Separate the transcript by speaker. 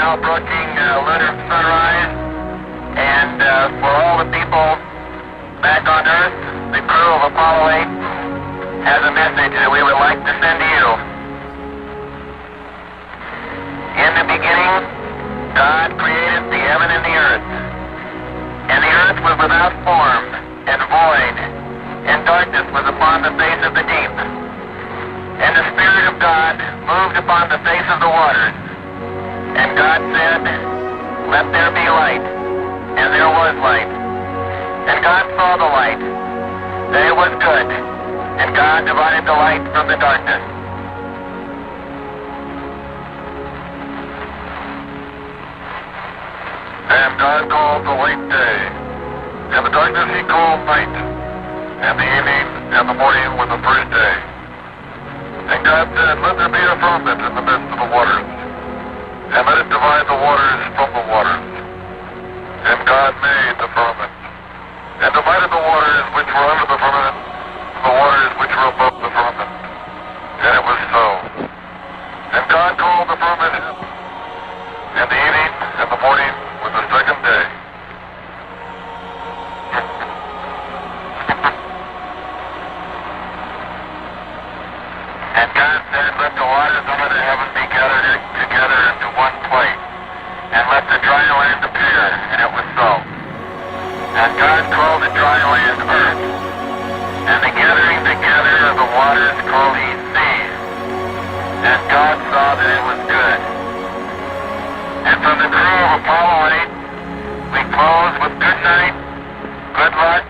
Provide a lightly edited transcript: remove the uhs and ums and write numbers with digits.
Speaker 1: now approaching lunar sunrise, and for all the people back on Earth, the crew of Apollo 8 has a message that we would like to send to you. In the beginning, God created the heaven and the earth. And the earth was without form and void, and darkness was upon the face of the deep. And the Spirit of God moved upon the face of the waters. And God said, "Let there be light." And there was light. And God saw the light, that it was good. And God divided the light from the darkness. And God called the light day, and the darkness he called night, and the evening and the morning was the first day. And God said, "Let there be a firmament in the midst of the waters, and let it divide the waters from the waters." And God made the firmament, and divided the waters which were under the firmament from the waters which were above the firmament. And it was so. And God called the firmament heaven, and the evening and the morning was the second day. And God said, "Let the waters under the heaven be gathered together into one place, and let the dry land appear." And it was so. And God called the dry land earth, and the gathering together of the waters called he seas. And God saw that it was good. And from the crew of Apollo 8, we close with good night, good luck,